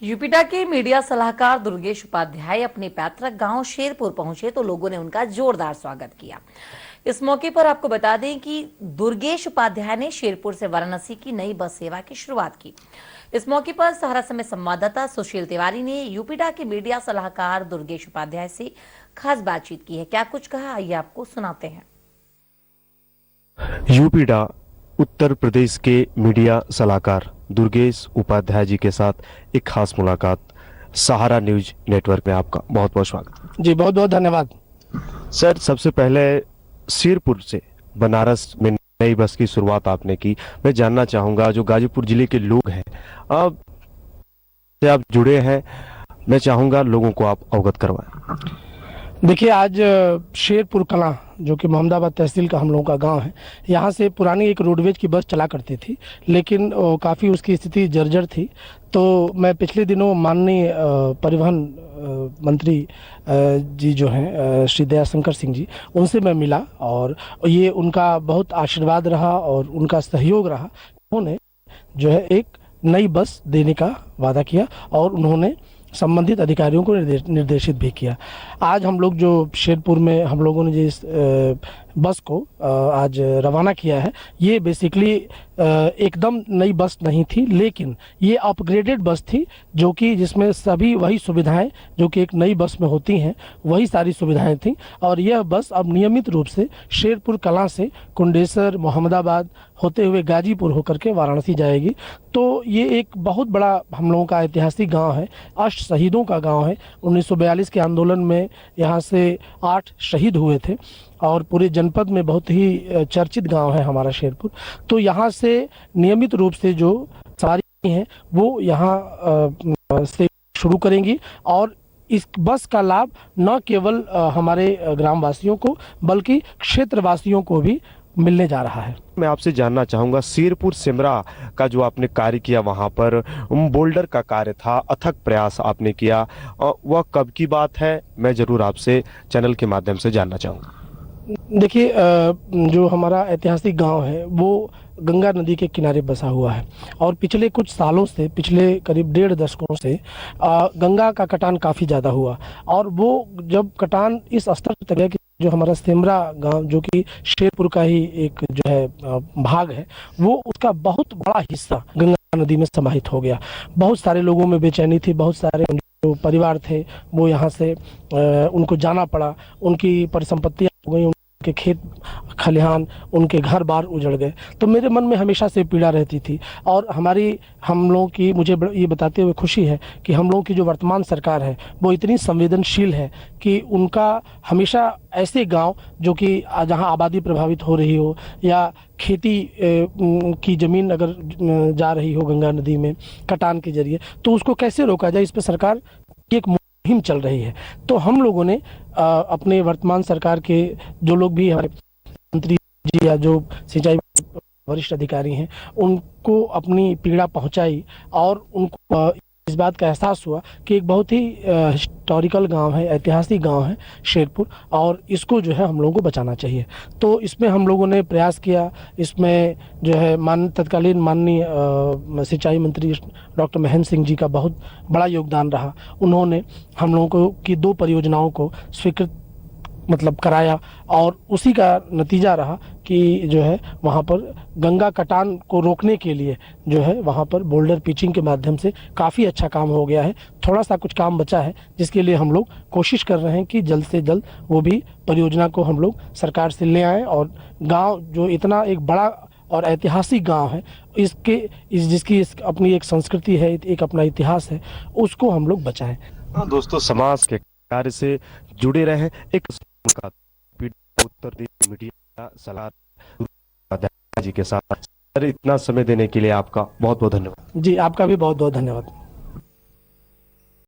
यूपीडा के मीडिया सलाहकार दुर्गेश उपाध्याय अपने पैतृक गांव शेरपुर पहुंचे तो लोगों ने उनका जोरदार स्वागत किया। इस मौके पर आपको बता दें कि दुर्गेश उपाध्याय ने शेरपुर से वाराणसी की नई बस सेवा की शुरुआत की। इस मौके पर सहारा समय संवाददाता सुशील तिवारी ने यूपीडा के मीडिया सलाहकार दुर्गेश उपाध्याय से खास बातचीत की है। क्या कुछ कहा, आइए आपको सुनाते हैं। यूपीडा उत्तर प्रदेश के मीडिया सलाहकार दुर्गेश उपाध्याय जी के साथ एक खास मुलाकात। सहारा न्यूज नेटवर्क में आपका बहुत बहुत स्वागत। जी बहुत बहुत धन्यवाद सर, सबसे पहले शेरपुर से बनारस में नई बस की शुरुआत आपने की। मैं जानना चाहूंगा, जो गाजीपुर जिले के लोग हैं अब से आप जुड़े हैं, मैं चाहूंगा लोगों को आप अवगत करवाएं। देखिए, आज शेरपुर कलां जो कि मोहम्मदाबाद तहसील का हम लोगों का गांव है, यहाँ से पुरानी एक रोडवेज की बस चला करती थी, लेकिन काफ़ी उसकी स्थिति जर्जर थी। तो मैं पिछले दिनों माननीय परिवहन मंत्री जी जो हैं श्री दयाशंकर सिंह जी, उनसे मैं मिला और ये उनका बहुत आशीर्वाद रहा और उनका सहयोग रहा। उन्होंने जो है एक नई बस देने का वादा किया और उन्होंने संबंधित अधिकारियों को निर्देशित भी किया। आज हम लोग जो शेरपुर में हम लोगों ने जिस बस को आज रवाना किया है, ये बेसिकली एकदम नई बस नहीं थी, लेकिन ये अपग्रेडेड बस थी, जो कि जिसमें सभी वही सुविधाएं जो कि एक नई बस में होती हैं, वही सारी सुविधाएं थी। और यह बस अब नियमित रूप से शेरपुर कलां से कुंडेसर, मोहम्मदाबाद होते हुए गाजीपुर होकर के वाराणसी जाएगी। तो ये एक बहुत बड़ा हम लोगों का ऐतिहासिक गांव है, अष्ट शहीदों का गांव है। 1942 के आंदोलन में यहाँ से 8 शहीद हुए थे और पूरे जनपद में बहुत ही चर्चित गांव है हमारा शेरपुर। तो यहाँ से नियमित रूप से जो सवारी हैं वो यहाँ से शुरू करेंगी और इस बस का लाभ न केवल हमारे ग्रामवासियों को बल्कि क्षेत्रवासियों को भी मिलने जा रहा है। मैं आपसे जानना चाहूंगा, शेरपुर सिमरा का जो आपने कार्य किया, वहां पर बोल्डर का कार्य था, अथक प्रयास आपने किया, वह कब की बात है? मैं जरूर आपसे चैनल के माध्यम से जानना चाहूंगा। देखिए, जो हमारा ऐतिहासिक गांव है वो गंगा नदी के किनारे बसा हुआ है और पिछले कुछ सालों से, पिछले करीब 1.5 दशकों से गंगा का कटान काफ़ी ज़्यादा हुआ और वो जब कटान इस स्तर तक गया कि जो हमारा सेमरा गांव जो कि शेरपुर का ही एक जो है भाग है, वो उसका बहुत बड़ा हिस्सा गंगा नदी में समाहित हो गया। बहुत सारे लोगों में बेचैनी थी, बहुत सारे जो परिवार थे वो यहाँ से उनको जाना पड़ा, उनकी परिसंपत्तियाँ हो गई, के खेत खलिहान, उनके घर बार उजड़ गए। तो मेरे मन में हमेशा से पीड़ा रहती थी और हम लोगों की, मुझे ये बताते हुए खुशी है कि हम लोगों की जो वर्तमान सरकार है वो इतनी संवेदनशील है कि उनका हमेशा ऐसे गांव जो कि जहां आबादी प्रभावित हो रही हो या खेती की ज़मीन अगर जा रही हो गंगा नदी में कटान के जरिए, तो उसको कैसे रोका जाए, इस पर सरकार एक मुहिम चल रही है। तो हम लोगों ने अपने वर्तमान सरकार के जो लोग भी हमारे मंत्री जी या जो सिंचाई वरिष्ठ अधिकारी हैं, उनको अपनी पीड़ा पहुंचाई और उनको इस बात का एहसास हुआ कि एक बहुत ही हिस्टोरिकल गांव है, ऐतिहासिक गांव है शेरपुर, और इसको जो है हम लोगों को बचाना चाहिए। तो इसमें हम लोगों ने प्रयास किया। इसमें जो है तत्कालीन माननीय सिंचाई मंत्री डॉक्टर महेंद्र सिंह जी का बहुत बड़ा योगदान रहा। उन्होंने हम लोगों को की 2 परियोजनाओं को स्वीकृत कराया और उसी का नतीजा रहा कि जो है वहाँ पर गंगा कटान को रोकने के लिए जो है वहाँ पर बोल्डर पिचिंग के माध्यम से काफ़ी अच्छा काम हो गया है। थोड़ा सा कुछ काम बचा है जिसके लिए हम लोग कोशिश कर रहे हैं कि जल्द से जल्द वो भी परियोजना को हम लोग सरकार से ले आएँ और गांव जो इतना एक बड़ा और ऐतिहासिक गांव है, जिसकी अपनी एक संस्कृति है, एक अपना इतिहास है, उसको हम लोग बचाएं। दोस्तों, समाज के कार्य से जुड़े रहे एक उत्तर प्रदेश मीडिया सलाहकार जी के साथ। इतना समय देने के लिए आपका बहुत बहुत धन्यवाद। जी, आपका भी बहुत बहुत धन्यवाद।